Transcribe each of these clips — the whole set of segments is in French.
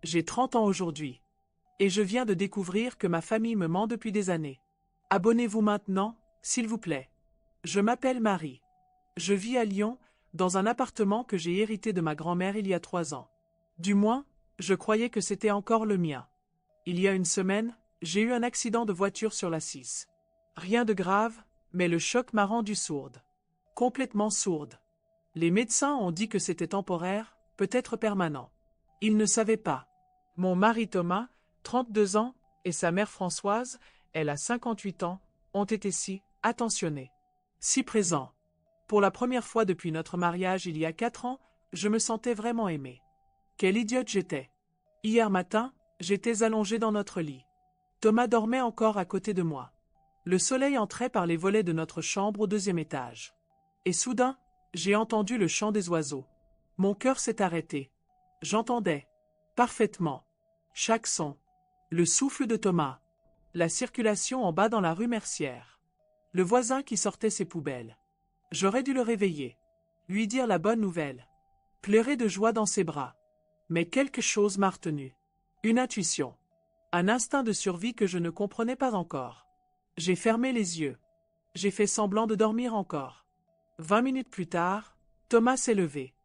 J'ai 30 ans aujourd'hui. Et je viens de découvrir que ma famille me ment depuis des années. Abonnez-vous maintenant, s'il vous plaît. Je m'appelle Marie. Je vis à Lyon, dans un appartement que j'ai hérité de ma grand-mère il y a 3 ans. Du moins, je croyais que c'était encore le mien. Il y a une semaine, j'ai eu un accident de voiture sur la 6. Rien de grave, mais le choc m'a rendue sourde. Complètement sourde. Les médecins ont dit que c'était temporaire, peut-être permanent. Ils ne savaient pas. Mon mari Thomas, 32 ans, et sa mère Françoise, elle a 58 ans, ont été si attentionnés. Si présents. Pour la première fois depuis notre mariage il y a 4 ans, je me sentais vraiment aimée. Quelle idiote j'étais. Hier matin, j'étais allongée dans notre lit. Thomas dormait encore à côté de moi. Le soleil entrait par les volets de notre chambre au 2e étage. Et soudain, j'ai entendu le chant des oiseaux. Mon cœur s'est arrêté. J'entendais parfaitement chaque son. Le souffle de Thomas. La circulation en bas dans la rue Mercière. Le voisin qui sortait ses poubelles. J'aurais dû le réveiller. Lui dire la bonne nouvelle. Pleurer de joie dans ses bras. Mais quelque chose m'a retenu. Une intuition. Un instinct de survie que je ne comprenais pas encore. J'ai fermé les yeux. J'ai fait semblant de dormir encore. 20 minutes plus tard, Thomas s'est levé.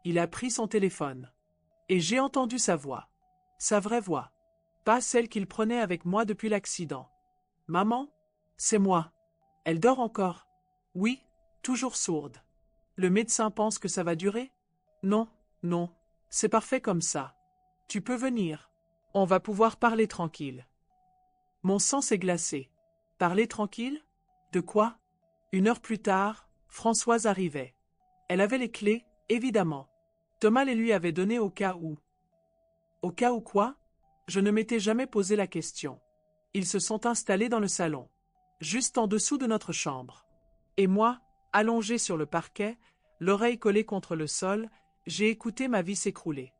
Il a pris son téléphone. Et j'ai entendu sa voix. Sa vraie voix. Pas celle qu'il prenait avec moi depuis l'accident. Maman? C'est moi. Elle dort encore. Oui, toujours sourde. Le médecin pense que ça va durer? Non, non, c'est parfait comme ça. Tu peux venir. On va pouvoir parler tranquille. Mon sang s'est glacé. Parler tranquille? De quoi? 1 heure plus tard, Françoise arrivait. Elle avait les clés, évidemment. Thomas les lui avait données au cas où. Au cas où quoi? Je ne m'étais jamais posé la question. Ils se sont installés dans le salon, juste en dessous de notre chambre. Et moi, allongé sur le parquet, l'oreille collée contre le sol, j'ai écouté ma vie s'écrouler.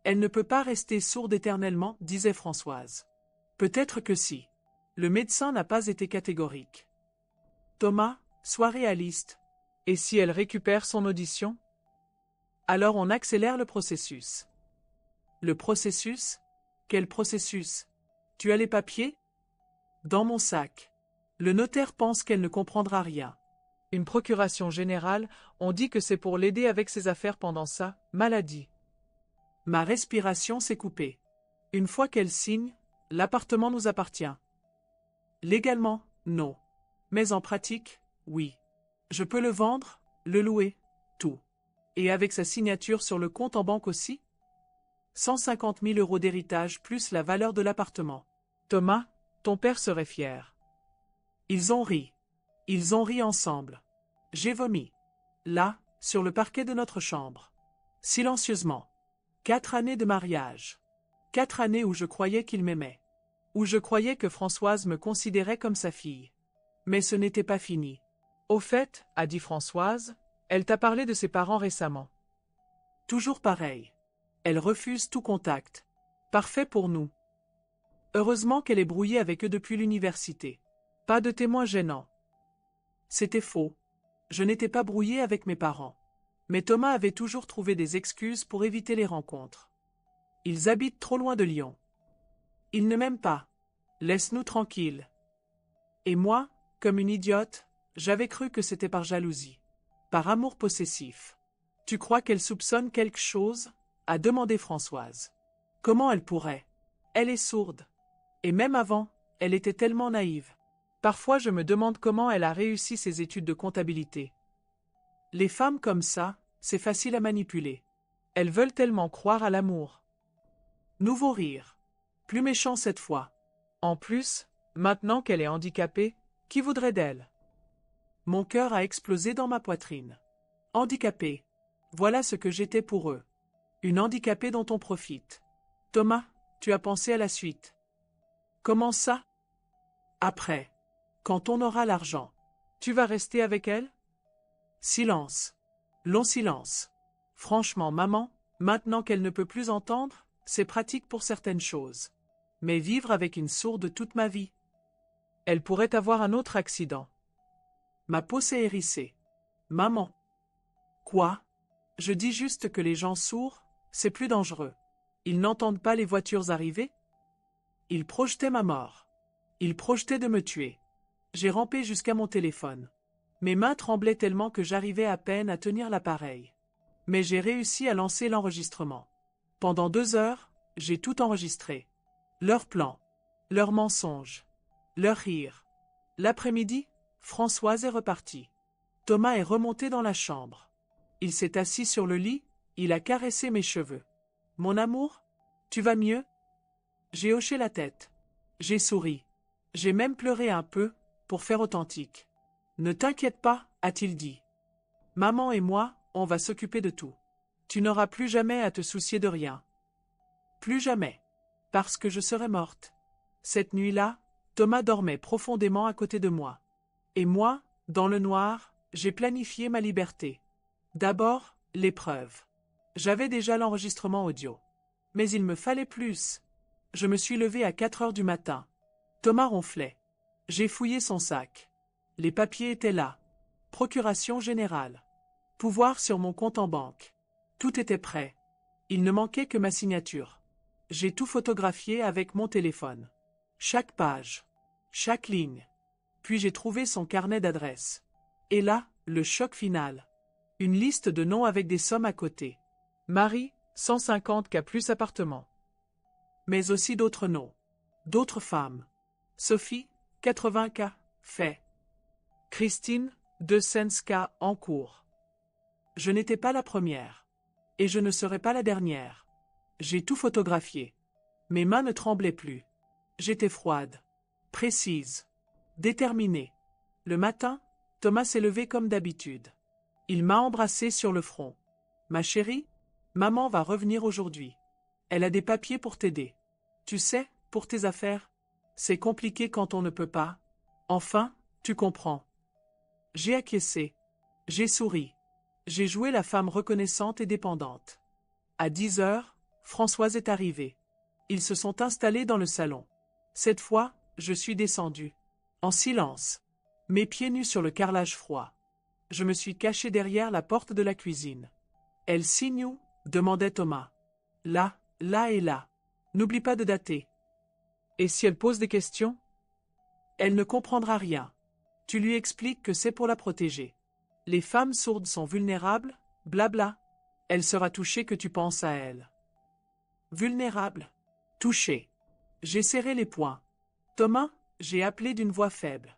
Elle ne peut pas rester sourde éternellement, disait Françoise. Peut-être que si. Le médecin n'a pas été catégorique. Thomas, sois réaliste. Et si elle récupère son audition? Alors on accélère le processus. Le processus? Quel processus? Tu as les papiers? Dans mon sac. Le notaire pense qu'elle ne comprendra rien. Une procuration générale, on dit que c'est pour l'aider avec ses affaires pendant sa maladie. Ma respiration s'est coupée. Une fois qu'elle signe, l'appartement nous appartient. Légalement, non. Mais en pratique, oui. Je peux le vendre, le louer, tout. Et avec sa signature sur le compte en banque aussi? 150 000 € d'héritage plus la valeur de l'appartement. Thomas, ton père serait fier. Ils ont ri. Ils ont ri ensemble. J'ai vomi. Là, sur le parquet de notre chambre. Silencieusement. 4 années de mariage. 4 années où je croyais qu'il m'aimait. Où je croyais que Françoise me considérait comme sa fille. Mais ce n'était pas fini. Au fait, a dit Françoise, elle t'a parlé de ses parents récemment. Toujours pareil. Elle refuse tout contact. Parfait pour nous. Heureusement qu'elle est brouillée avec eux depuis l'université. Pas de témoins gênants. C'était faux. Je n'étais pas brouillée avec mes parents. Mais Thomas avait toujours trouvé des excuses pour éviter les rencontres. Ils habitent trop loin de Lyon. Ils ne m'aiment pas. Laisse-nous tranquilles. Et moi, comme une idiote, j'avais cru que c'était par jalousie. Par amour possessif. Tu crois qu'elle soupçonne quelque chose? A demandé Françoise. Comment elle pourrait? Elle est sourde. Et même avant, elle était tellement naïve. Parfois je me demande comment elle a réussi ses études de comptabilité. Les femmes comme ça, c'est facile à manipuler. Elles veulent tellement croire à l'amour. Nouveau rire. Plus méchant cette fois. En plus, maintenant qu'elle est handicapée, qui voudrait d'elle? Mon cœur a explosé dans ma poitrine. Handicapée. Voilà ce que j'étais pour eux. Une handicapée dont on profite. Thomas, tu as pensé à la suite. Comment ça? Après. Quand on aura l'argent. Tu vas rester avec elle? Silence. Long silence. Franchement, maman, maintenant qu'elle ne peut plus entendre, c'est pratique pour certaines choses. Mais vivre avec une sourde toute ma vie. Elle pourrait avoir un autre accident. Ma peau s'est hérissée. Maman. Quoi? Je dis juste que les gens sourds, c'est plus dangereux. Ils n'entendent pas les voitures arriver? Ils projetaient ma mort. Ils projetaient de me tuer. J'ai rampé jusqu'à mon téléphone. Mes mains tremblaient tellement que j'arrivais à peine à tenir l'appareil. Mais j'ai réussi à lancer l'enregistrement. Pendant 2 heures, j'ai tout enregistré. Leurs plans, leurs mensonges, leurs rires. L'après-midi, Françoise est repartie. Thomas est remonté dans la chambre. Il s'est assis sur le lit, il a caressé mes cheveux. Mon amour, tu vas mieux? J'ai hoché la tête. J'ai souri. J'ai même pleuré un peu, pour faire authentique. Ne t'inquiète pas, a-t-il dit. Maman et moi, on va s'occuper de tout. Tu n'auras plus jamais à te soucier de rien. Plus jamais. Parce que je serai morte. Cette nuit-là, Thomas dormait profondément à côté de moi. Et moi, dans le noir, j'ai planifié ma liberté. D'abord, l'épreuve. J'avais déjà l'enregistrement audio. Mais il me fallait plus. Je me suis levée à 4 heures du matin. Thomas ronflait. J'ai fouillé son sac. Les papiers étaient là. Procuration générale. Pouvoir sur mon compte en banque. Tout était prêt. Il ne manquait que ma signature. J'ai tout photographié avec mon téléphone. Chaque page. Chaque ligne. Puis j'ai trouvé son carnet d'adresses. Et là, le choc final. Une liste de noms avec des sommes à côté. Marie, 150 K plus appartement. Mais aussi d'autres noms. D'autres femmes. Sophie, 80 K, fait. Christine, 200 K en cours. Je n'étais pas la première. Et je ne serai pas la dernière. J'ai tout photographié. Mes mains ne tremblaient plus. J'étais froide. Précise. Déterminée. Le matin, Thomas s'est levé comme d'habitude. Il m'a embrassée sur le front. Ma chérie, maman va revenir aujourd'hui. Elle a des papiers pour t'aider. Tu sais, pour tes affaires, c'est compliqué quand on ne peut pas. Enfin, tu comprends. J'ai acquiescé. J'ai souri. J'ai joué la femme reconnaissante et dépendante. À 10 heures, Françoise est arrivée. Ils se sont installés dans le salon. Cette fois, je suis descendue. En silence. Mes pieds nus sur le carrelage froid. Je me suis caché derrière la porte de la cuisine. Elle signe où? Demandait Thomas. Là, là et là. N'oublie pas de dater. Et si elle pose des questions? Elle ne comprendra rien. Tu lui expliques que c'est pour la protéger. Les femmes sourdes sont vulnérables, blabla. Elle sera touchée que tu penses à elle. Vulnérable. Touchée. J'ai serré les poings. Thomas, j'ai appelé d'une voix faible.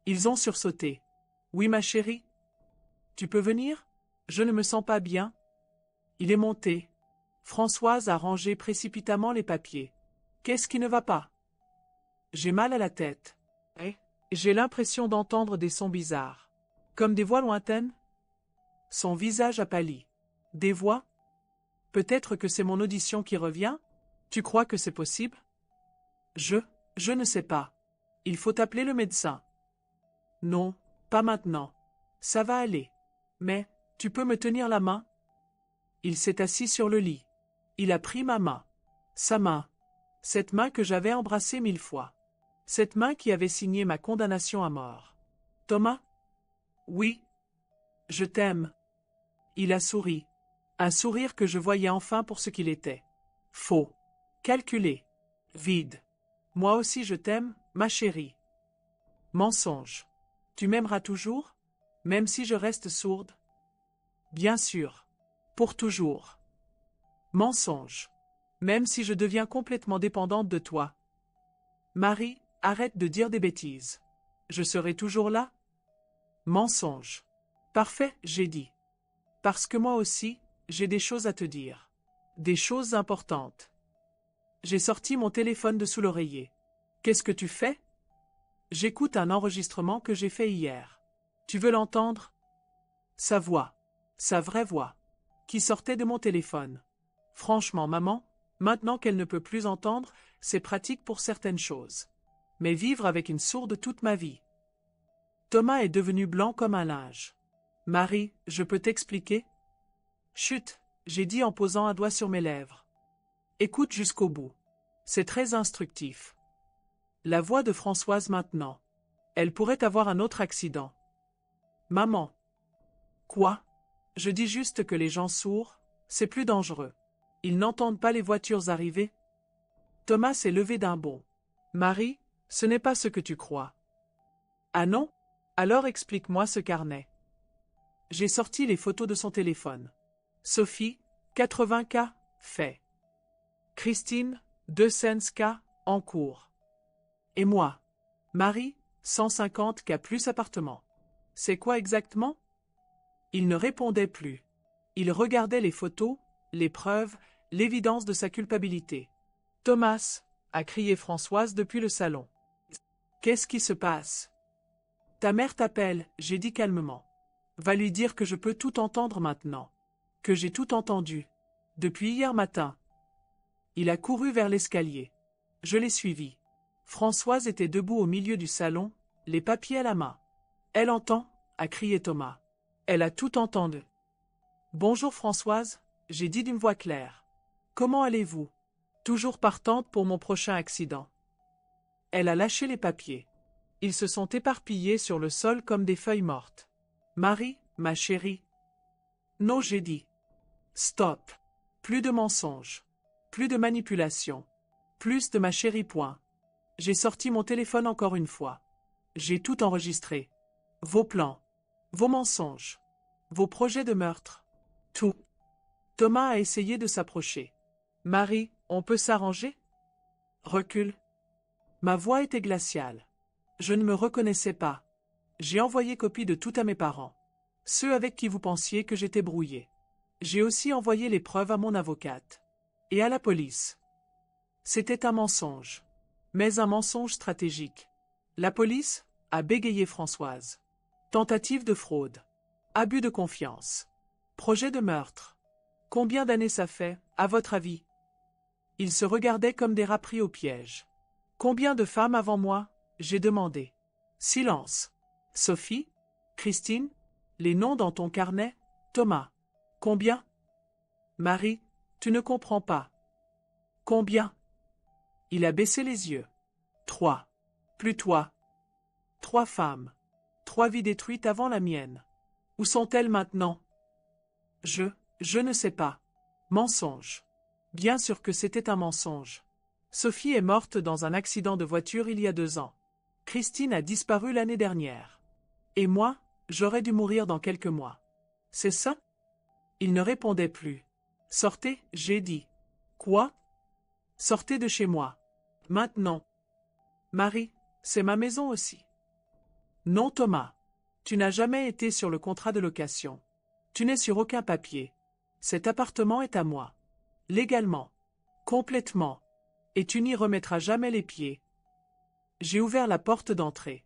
Ils ont sursauté. Oui, ma chérie? Tu peux venir? Je ne me sens pas bien. Il est monté. Françoise a rangé précipitamment les papiers. Qu'est-ce qui ne va pas? J'ai mal à la tête. Et j'ai l'impression d'entendre des sons bizarres. Comme des voix lointaines? Son visage a pâli. Des voix? Peut-être que c'est mon audition qui revient? Tu crois que c'est possible? Je ne sais pas. Il faut appeler le médecin. Non, pas maintenant. Ça va aller. Mais, tu peux me tenir la main? Il s'est assis sur le lit. Il a pris ma main. Sa main. Cette main que j'avais embrassée 1000 fois. Cette main qui avait signé ma condamnation à mort. Thomas? Oui. Je t'aime. Il a souri. Un sourire que je voyais enfin pour ce qu'il était. Faux. Calculé. Vide. Moi aussi je t'aime, ma chérie. Mensonge. Tu m'aimeras toujours? Même si je reste sourde? Bien sûr. Pour toujours. Mensonge. Même si je deviens complètement dépendante de toi. Marie, arrête de dire des bêtises. Je serai toujours là? Mensonge. Parfait, j'ai dit. Parce que moi aussi, j'ai des choses à te dire. Des choses importantes. J'ai sorti mon téléphone de sous l'oreiller. Qu'est-ce que tu fais? J'écoute un enregistrement que j'ai fait hier. Tu veux l'entendre? Sa voix. Sa vraie voix. Qui sortait de mon téléphone. Franchement, maman, maintenant qu'elle ne peut plus entendre, c'est pratique pour certaines choses. Mais vivre avec une sourde toute ma vie. Thomas est devenu blanc comme un linge. Marie, je peux t'expliquer? Chut, j'ai dit en posant un doigt sur mes lèvres. Écoute jusqu'au bout. C'est très instructif. La voix de Françoise maintenant. Elle pourrait avoir un autre accident. Maman. Quoi? Je dis juste que les gens sourds, c'est plus dangereux. Ils n'entendent pas les voitures arriver? Thomas s'est levé d'un bond. Marie, ce n'est pas ce que tu crois. Ah non? Alors explique-moi ce carnet. J'ai sorti les photos de son téléphone. Sophie, 80K, fait. Christine, 200K, en cours. Et moi? Marie, 150K plus appartement. C'est quoi exactement? Il ne répondait plus. Il regardait les photos, les preuves, l'évidence de sa culpabilité. Thomas, a crié Françoise depuis le salon. Qu'est-ce qui se passe? Ta mère t'appelle, j'ai dit calmement. Va lui dire que je peux tout entendre maintenant. Que j'ai tout entendu. Depuis hier matin. Il a couru vers l'escalier. Je l'ai suivi. Françoise était debout au milieu du salon, les papiers à la main. Elle entend, a crié Thomas. Elle a tout entendu. Bonjour Françoise, j'ai dit d'une voix claire. Comment allez-vous? Toujours partante pour mon prochain accident. Elle a lâché les papiers. Ils se sont éparpillés sur le sol comme des feuilles mortes. Marie, ma chérie. Non, j'ai dit. Stop. Plus de mensonges. Plus de manipulation. Plus de ma chérie point. J'ai sorti mon téléphone encore une fois. J'ai tout enregistré. Vos plans. Vos mensonges. Vos projets de meurtre. Tout. Thomas a essayé de s'approcher. Marie, on peut s'arranger? Recule. Ma voix était glaciale. Je ne me reconnaissais pas. J'ai envoyé copie de tout à mes parents. Ceux avec qui vous pensiez que j'étais brouillé. J'ai aussi envoyé les preuves à mon avocate. Et à la police. C'était un mensonge. Mais un mensonge stratégique. La police, a bégayé Françoise. Tentative de fraude. Abus de confiance. Projet de meurtre. Combien d'années ça fait, à votre avis? Ils se regardaient comme des rats pris au piège. Combien de femmes avant moi? J'ai demandé. Silence. Sophie? Christine? Les noms dans ton carnet? Thomas? Combien? Marie, tu ne comprends pas. Combien? Il a baissé les yeux. 3. Plus toi. 3 femmes. 3 vies détruites avant la mienne. Où sont-elles maintenant? Je ne sais pas. Mensonge. Bien sûr que c'était un mensonge. Sophie est morte dans un accident de voiture il y a 2 ans. Christine a disparu l'année dernière. Et moi, j'aurais dû mourir dans quelques mois. C'est ça? Il ne répondait plus. Sortez, j'ai dit. Quoi? Sortez de chez moi. Maintenant. Marie, c'est ma maison aussi. Non Thomas. Tu n'as jamais été sur le contrat de location. Tu n'es sur aucun papier. Cet appartement est à moi. Légalement. Complètement. Et tu n'y remettras jamais les pieds. J'ai ouvert la porte d'entrée.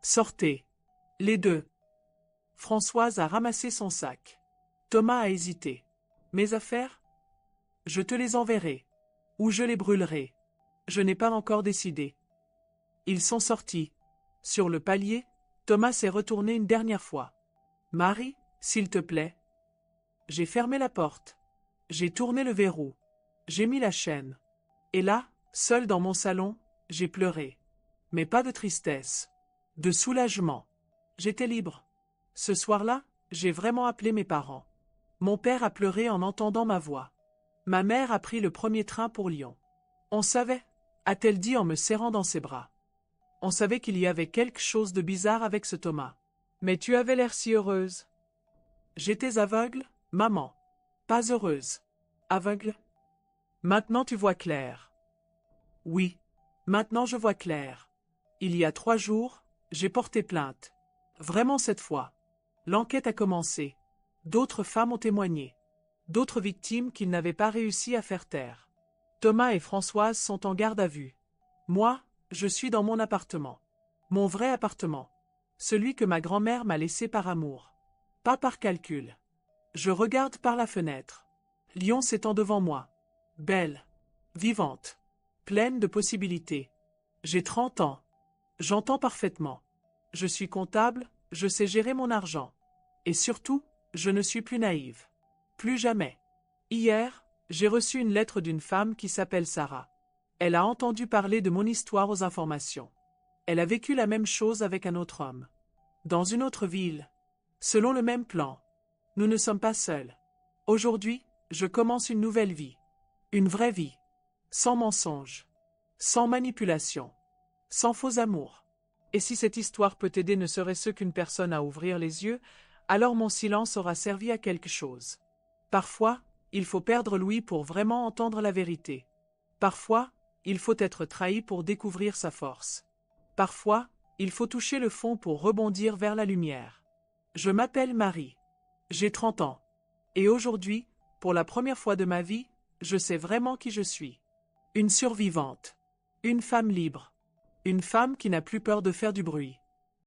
Sortez. Les deux. Françoise a ramassé son sac. Thomas a hésité. Mes affaires? Je te les enverrai. Ou je les brûlerai. Je n'ai pas encore décidé. Ils sont sortis. Sur le palier, Thomas s'est retourné une dernière fois. Marie, s'il te plaît. J'ai fermé la porte. J'ai tourné le verrou. J'ai mis la chaîne. Et là, seul dans mon salon, j'ai pleuré. Mais pas de tristesse. De soulagement. J'étais libre. Ce soir-là, j'ai vraiment appelé mes parents. Mon père a pleuré en entendant ma voix. Ma mère a pris le premier train pour Lyon. On savait, a-t-elle dit en me serrant dans ses bras. On savait qu'il y avait quelque chose de bizarre avec ce Thomas. Mais tu avais l'air si heureuse. J'étais aveugle, maman. Pas heureuse. Aveugle? Maintenant tu vois clair. Oui, maintenant je vois clair. Il y a 3 jours, j'ai porté plainte. Vraiment cette fois. L'enquête a commencé. D'autres femmes ont témoigné. D'autres victimes qu'ils n'avaient pas réussi à faire taire. Thomas et Françoise sont en garde à vue. Moi, je suis dans mon appartement. Mon vrai appartement. Celui que ma grand-mère m'a laissé par amour. Pas par calcul. Je regarde par la fenêtre. Lyon s'étend devant moi. Belle. Vivante. Pleine de possibilités. J'ai 30 ans. J'entends parfaitement. Je suis comptable, je sais gérer mon argent. Et surtout, je ne suis plus naïve. Plus jamais. Hier, j'ai reçu une lettre d'une femme qui s'appelle Sarah. Elle a entendu parler de mon histoire aux informations. Elle a vécu la même chose avec un autre homme. Dans une autre ville. Selon le même plan. Nous ne sommes pas seuls. Aujourd'hui, je commence une nouvelle vie. Une vraie vie. Sans mensonge. Sans manipulation. Sans faux amour. Et si cette histoire peut aider ne serait-ce qu'une personne à ouvrir les yeux, alors mon silence aura servi à quelque chose. Parfois, il faut perdre l'ouïe pour vraiment entendre la vérité. Parfois, il faut être trahi pour découvrir sa force. Parfois, il faut toucher le fond pour rebondir vers la lumière. Je m'appelle Marie. J'ai 30 ans. Et aujourd'hui, pour la première fois de ma vie, je sais vraiment qui je suis. Une survivante. Une femme libre. Une femme qui n'a plus peur de faire du bruit.